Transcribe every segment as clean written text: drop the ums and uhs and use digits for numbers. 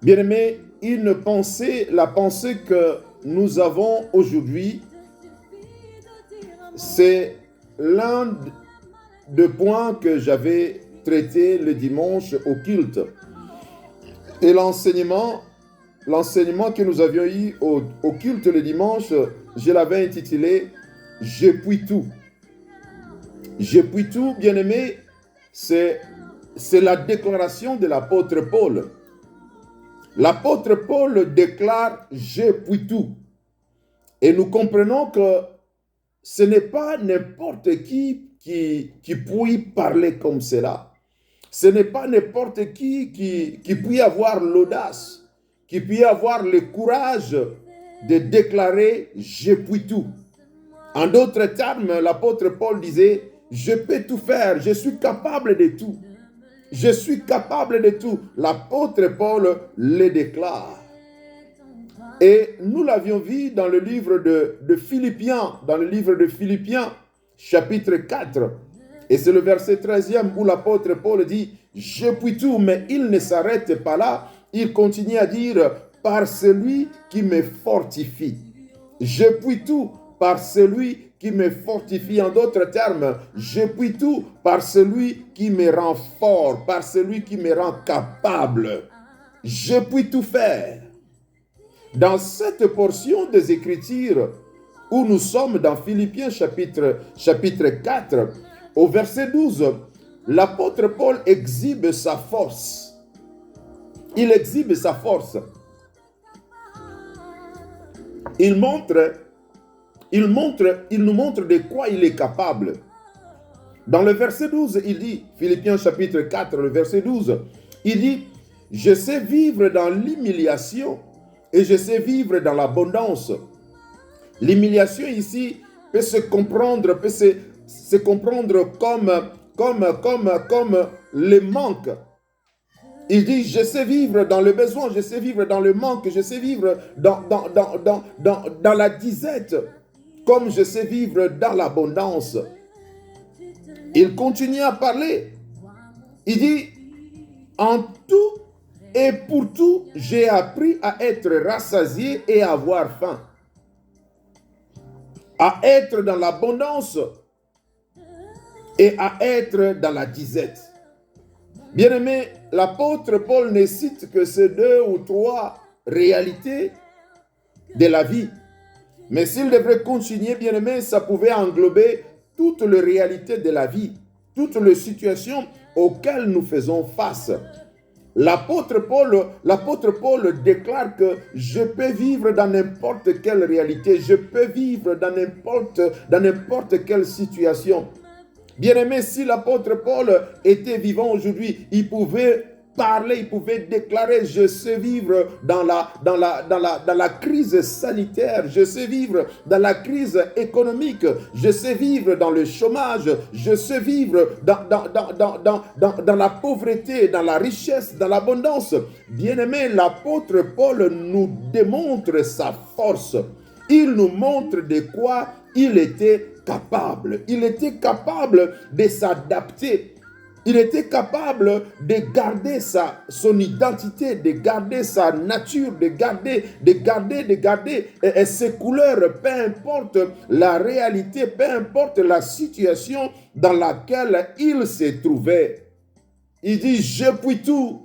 Bien-aimés, la pensée que nous avons aujourd'hui, c'est l'un des points que j'avais traité le dimanche au culte. Et l'enseignement que nous avions eu au culte le dimanche, je l'avais intitulé « Je puis tout ». Je puis tout, bien-aimé, c'est la déclaration de l'apôtre Paul. L'apôtre Paul déclare « Je puis tout ». Et nous comprenons que ce n'est pas n'importe qui puisse parler comme cela. Ce n'est pas n'importe qui puisse avoir l'audace, qui puisse avoir le courage de déclarer « Je puis tout ». En d'autres termes, l'apôtre Paul disait « Je peux tout faire, je suis capable de tout. Je suis capable de tout ». L'apôtre Paul le déclare. Et nous l'avions vu dans le livre de Philippiens, chapitre 4. Et c'est le verset 13e où l'apôtre Paul dit « Je puis tout », mais il ne s'arrête pas là. Il continue à dire « Par celui qui me fortifie ». Je puis tout par celui qui me fortifie. En d'autres termes, je puis tout par celui qui me rend fort, par celui qui me rend capable. Je puis tout faire. Dans cette portion des Écritures où nous sommes dans Philippiens chapitre 4, au verset 12, l'apôtre Paul exhibe sa force. Il exhibe sa force. Il nous montre de quoi il est capable. Dans le verset 12, il dit, Philippiens chapitre 4, le verset 12, il dit, « Je sais vivre dans l'humiliation et je sais vivre dans l'abondance. » L'humiliation ici peut se comprendre comme le manque. Il dit, je sais vivre dans le besoin, je sais vivre dans le manque, je sais vivre dans la disette, comme je sais vivre dans l'abondance. Il continue à parler. Il dit, en tout et pour tout, j'ai appris à être rassasié et à avoir faim. À être dans l'abondance et à être dans la disette. Bien-aimé, l'apôtre Paul ne cite que ces 2 ou 3 réalités de la vie. Mais s'il devrait continuer, bien-aimé, ça pouvait englober toutes les réalités de la vie, toutes les situations auxquelles nous faisons face. L'apôtre Paul déclare que je peux vivre dans n'importe quelle réalité, je peux vivre dans n'importe quelle situation. Bien-aimé, si l'apôtre Paul était vivant aujourd'hui, il pouvait parler, il pouvait déclarer, je sais vivre dans la crise sanitaire, je sais vivre dans la crise économique, je sais vivre dans le chômage, je sais vivre dans la pauvreté, dans la richesse, dans l'abondance. Bien-aimé, l'apôtre Paul nous démontre sa force. Il nous montre de quoi il était capable. Il était capable de s'adapter. Il était capable de garder son identité, de garder sa nature, de garder ses couleurs, peu importe la réalité, peu importe la situation dans laquelle il se trouvait. Il dit, je puis tout.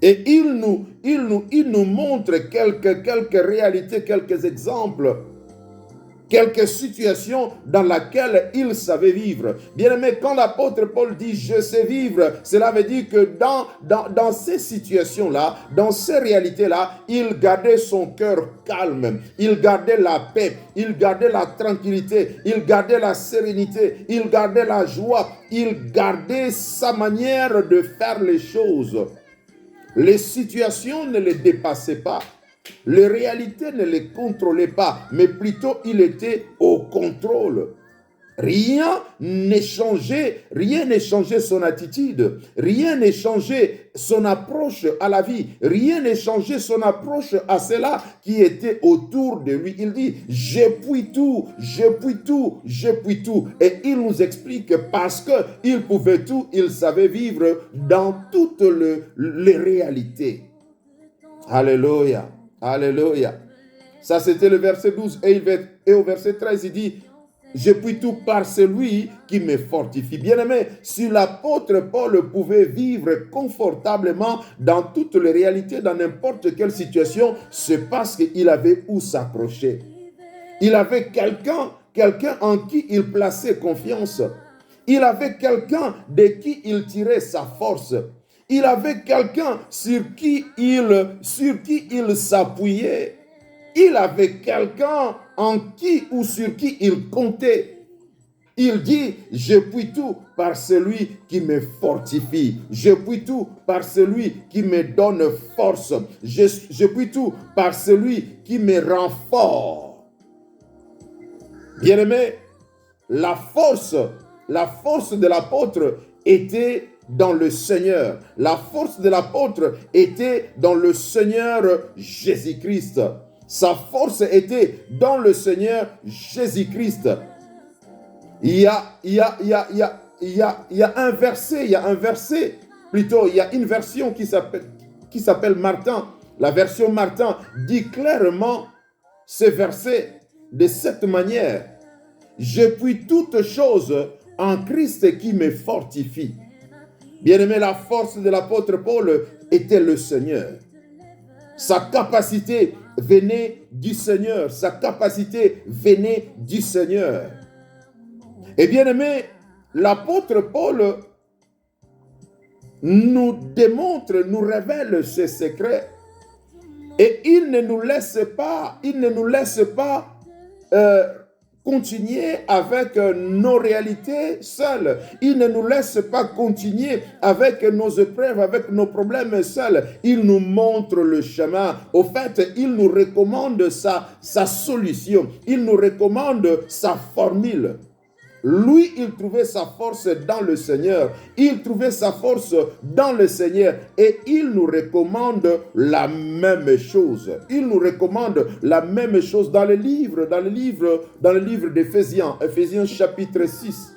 Et il nous montre quelques réalités, quelques exemples, quelques situations dans lesquelles il savait vivre. Bien-aimé, quand l'apôtre Paul dit « je sais vivre », cela veut dire que dans ces situations-là, dans ces réalités-là, il gardait son cœur calme, il gardait la paix, il gardait la tranquillité, il gardait la sérénité, il gardait la joie, il gardait sa manière de faire les choses. Les situations ne le dépassaient pas. Les réalités ne les contrôlaient pas, mais plutôt il était au contrôle. Rien n'est changé son attitude, rien n'est changé son approche à la vie, rien n'est changé son approche à cela qui était autour de lui. Il dit, je puis tout, je puis tout, je puis tout. Et il nous explique parce qu'il pouvait tout, il savait vivre dans toutes les réalités. Alléluia, alléluia. Ça c'était le verset 12 et au verset 13 il dit, je puis tout par celui qui me fortifie. Bien-aimé, si l'apôtre Paul pouvait vivre confortablement dans toutes les réalités, dans n'importe quelle situation, c'est parce qu'il avait où s'accrocher. Il avait quelqu'un en qui il plaçait confiance. Il avait quelqu'un de qui il tirait sa force. Il avait quelqu'un sur qui il s'appuyait. Il avait quelqu'un en qui ou sur qui il comptait. Il dit, je puis tout par celui qui me fortifie. Je puis tout par celui qui me donne force. Je puis tout par celui qui me rend fort. Bien-aimé, la force de l'apôtre était dans le Seigneur. La force de l'apôtre était dans le Seigneur Jésus-Christ. Sa force était dans le Seigneur Jésus-Christ. Il y a un verset, plutôt, il y a une version qui s'appelle Martin. La version Martin dit clairement ce verset de cette manière. Je puis toutes choses en Christ qui me fortifie. Bien-aimé, la force de l'apôtre Paul était le Seigneur. Sa capacité venait du Seigneur. Sa capacité venait du Seigneur. Et bien aimé, l'apôtre Paul nous démontre, nous révèle ses secrets. Et il ne nous laisse pas continuer avec nos réalités seuls. Il ne nous laisse pas continuer avec nos épreuves, avec nos problèmes seuls. Il nous montre le chemin. Au fait, il nous recommande sa solution. Il nous recommande sa formule. Lui, il trouvait sa force dans le Seigneur. Il trouvait sa force dans le Seigneur. Et il nous recommande la même chose. Il nous recommande la même chose dans le livre d'Éphésiens. Éphésiens chapitre 6.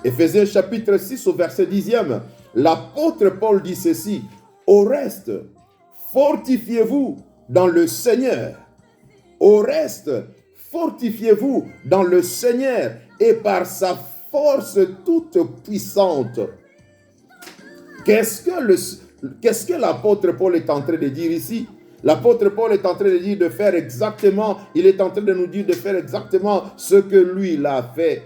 Éphésiens chapitre 6 au verset 10e. L'apôtre Paul dit ceci. Au reste, fortifiez-vous dans le Seigneur. Au reste, fortifiez-vous dans le Seigneur et par sa force toute puissante. Qu'est-ce que l'apôtre Paul est en train de dire ici? L'apôtre Paul est en train de dire il est en train de nous dire de faire exactement ce que lui il a fait.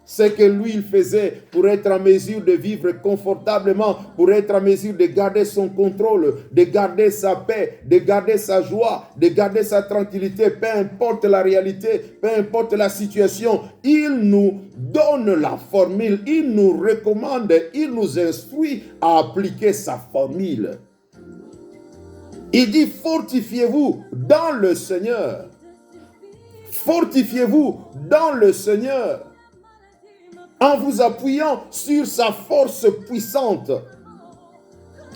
Ce que lui il faisait pour être en mesure de vivre confortablement, pour être en mesure de garder son contrôle, de garder sa paix, de garder sa joie, de garder sa tranquillité, peu importe la réalité, peu importe la situation. Il nous donne la formule, il nous recommande, il nous instruit à appliquer sa formule. Il dit fortifiez-vous dans le Seigneur. Fortifiez-vous dans le Seigneur. En vous appuyant sur sa force puissante.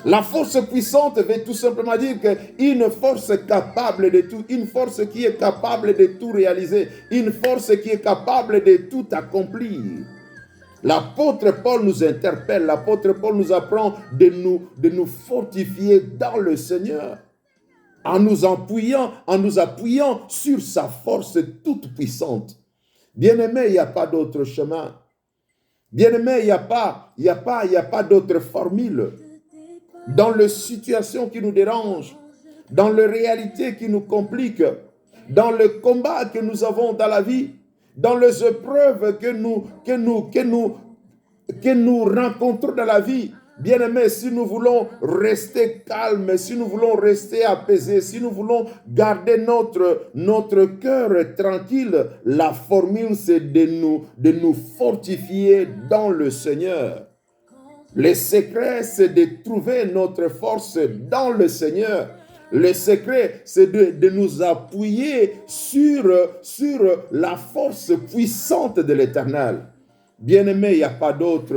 La force puissante veut tout simplement dire qu'une force capable de tout, une force qui est capable de tout réaliser, une force qui est capable de tout accomplir. L'apôtre Paul nous interpelle, l'apôtre Paul nous apprend de nous fortifier dans le Seigneur, en nous appuyant sur sa force toute puissante. Bien-aimé, il n'y a pas d'autre chemin. Bien-aimé, il n'y a pas d'autre formule. Dans les situations qui nous dérangent, dans les réalités qui nous compliquent, dans le combat que nous avons dans la vie, dans les épreuves que nous rencontrons dans la vie, bien-aimés, si nous voulons rester calmes, si nous voulons rester apaisés, si nous voulons garder notre cœur tranquille, la formule c'est de nous fortifier dans le Seigneur. Le secret c'est de trouver notre force dans le Seigneur. Le secret, c'est de nous appuyer sur la force puissante de l'Éternel. Bien-aimé, il n'y a pas d'autre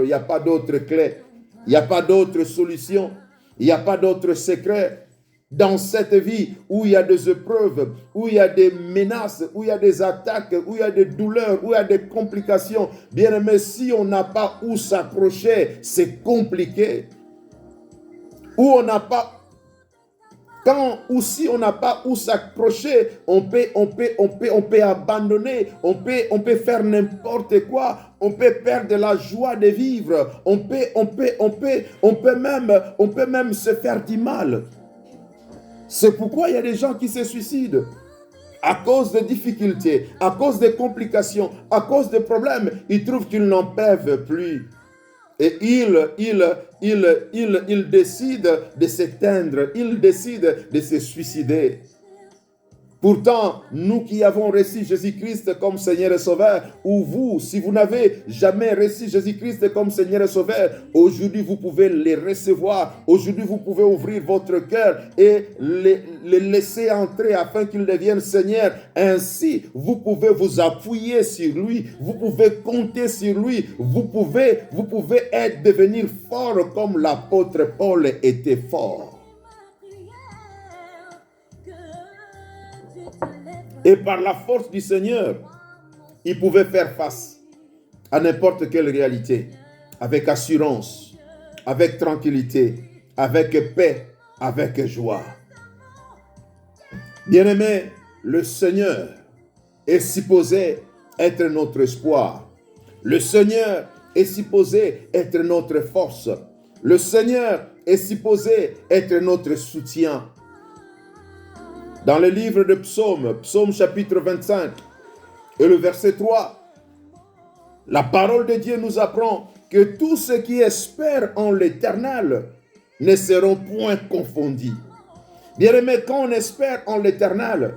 clé, il n'y a pas d'autre solution, il n'y a pas d'autre secret. Dans cette vie où il y a des épreuves, où il y a des menaces, où il y a des attaques, où il y a des douleurs, où il y a des complications, bien aimé, si on n'a pas où s'accrocher, c'est compliqué. Où on n'a pas, si on n'a pas où s'accrocher, on peut abandonner, on peut faire n'importe quoi, on peut perdre la joie de vivre, on peut même se faire du mal. C'est pourquoi il y a des gens qui se suicident à cause de difficultés, à cause de complications, à cause de problèmes. Ils trouvent qu'ils n'en peuvent plus. Et ils décident de s'éteindre, ils décident de se suicider. Pourtant, nous qui avons reçu Jésus-Christ comme Seigneur et Sauveur, ou vous, si vous n'avez jamais reçu Jésus-Christ comme Seigneur et Sauveur, aujourd'hui vous pouvez les recevoir, aujourd'hui vous pouvez ouvrir votre cœur et les laisser entrer afin qu'ils deviennent Seigneur. Ainsi, vous pouvez vous appuyer sur lui, vous pouvez compter sur lui, vous pouvez devenir fort comme l'apôtre Paul était fort. Et par la force du Seigneur, il pouvait faire face à n'importe quelle réalité, avec assurance, avec tranquillité, avec paix, avec joie. Bien-aimé, le Seigneur est supposé être notre espoir. Le Seigneur est supposé être notre force. Le Seigneur est supposé être notre soutien. Dans le livre de Psaume, Psaume chapitre 25, et le verset 3, la parole de Dieu nous apprend que tous ceux qui espèrent en l'Éternel ne seront point confondus. Bien-aimé, quand on espère en l'Éternel,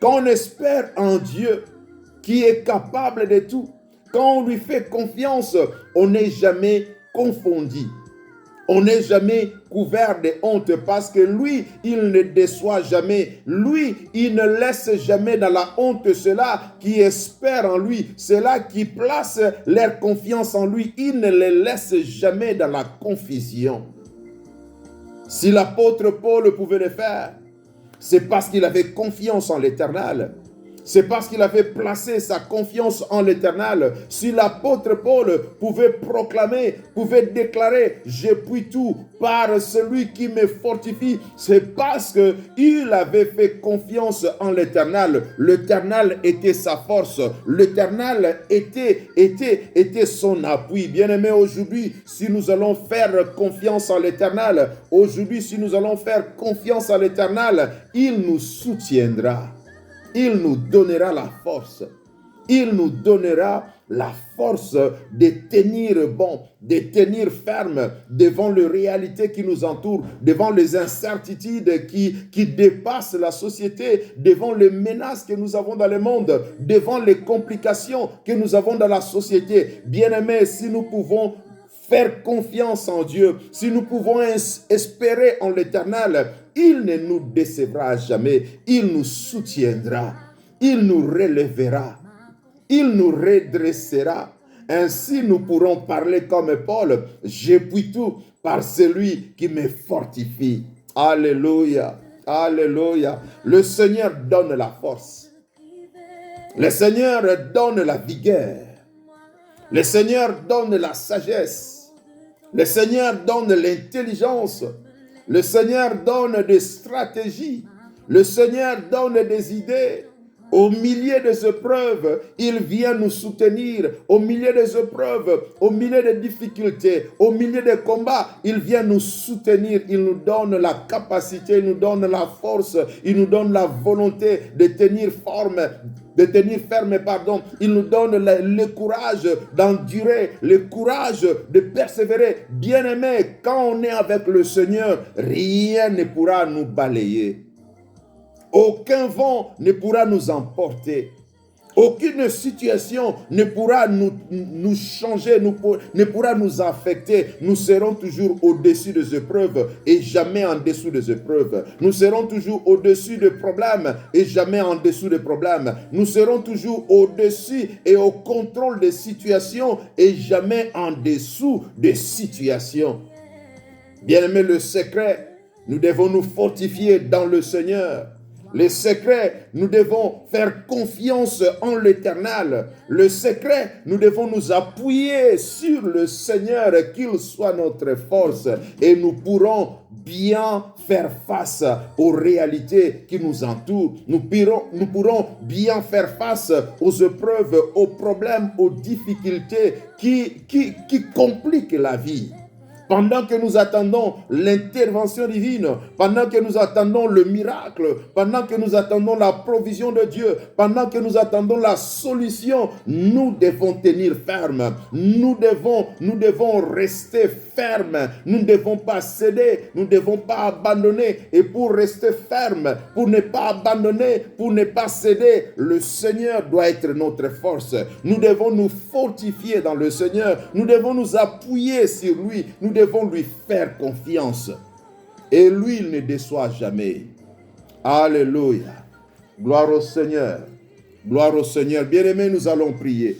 quand on espère en Dieu qui est capable de tout, quand on lui fait confiance, on n'est jamais confondu. On n'est jamais couvert de honte parce que lui, il ne déçoit jamais. Lui, il ne laisse jamais dans la honte ceux-là qui espèrent en lui, ceux-là qui placent leur confiance en lui. Il ne les laisse jamais dans la confusion. Si l'apôtre Paul pouvait le faire, c'est parce qu'il avait confiance en l'Éternel. C'est parce qu'il avait placé sa confiance en l'Éternel. Si l'apôtre Paul pouvait proclamer, pouvait déclarer « Je puis tout par celui qui me fortifie », c'est parce qu'il avait fait confiance en l'Éternel. L'Éternel était sa force. L'Éternel était son appui. Bien-aimés, aujourd'hui, si nous allons faire confiance en l'Éternel, aujourd'hui, si nous allons faire confiance en l'Éternel, il nous soutiendra. Il nous donnera la force. Il nous donnera la force de tenir bon, de tenir ferme devant les réalités qui nous entourent, devant les incertitudes qui dépassent la société, devant les menaces que nous avons dans le monde, devant les complications que nous avons dans la société. Bien-aimés, si nous pouvons faire confiance en Dieu, si nous pouvons espérer en l'Éternel, il ne nous décevra jamais, il nous soutiendra, il nous relèvera, il nous redressera. Ainsi nous pourrons parler comme Paul, je puis tout par celui qui me fortifie. Alléluia, alléluia. Le Seigneur donne la force. Le Seigneur donne la vigueur. Le Seigneur donne la sagesse. Le Seigneur donne l'intelligence. Le Seigneur donne des stratégies. Le Seigneur donne des idées. Au milieu des épreuves, il vient nous soutenir. Au milieu des épreuves, au milieu des difficultés, au milieu des combats, il vient nous soutenir. Il nous donne la capacité, il nous donne la force, il nous donne la volonté de tenir ferme. Il nous donne le courage d'endurer, le courage de persévérer. Bien-aimés, quand on est avec le Seigneur, rien ne pourra nous balayer. Aucun vent ne pourra nous emporter. Aucune situation ne pourra nous changer, ne pourra nous affecter. Nous serons toujours au-dessus des épreuves et jamais en dessous des épreuves. Nous serons toujours au-dessus des problèmes et jamais en dessous des problèmes. Nous serons toujours au-dessus et au contrôle des situations et jamais en dessous des situations. Bien-aimés, le secret, nous devons nous fortifier dans le Seigneur. Le secret, nous devons faire confiance en l'Éternel. Le secret, nous devons nous appuyer sur le Seigneur, qu'il soit notre force, et nous pourrons bien faire face aux réalités qui nous entourent. Nous pourrons bien faire face aux épreuves, aux problèmes, aux difficultés qui compliquent la vie. Pendant que nous attendons l'intervention divine, pendant que nous attendons le miracle, pendant que nous attendons la provision de Dieu, pendant que nous attendons la solution, nous devons tenir ferme. Nous devons rester ferme. Nous ne devons pas céder, nous ne devons pas abandonner. Et pour rester ferme, pour ne pas abandonner, pour ne pas céder, le Seigneur doit être notre force. Nous devons nous fortifier dans le Seigneur. Nous devons nous appuyer sur lui. Nous devons lui faire confiance. Et lui, il ne déçoit jamais. Alléluia. Gloire au Seigneur. Gloire au Seigneur. Bien-aimés, nous allons prier.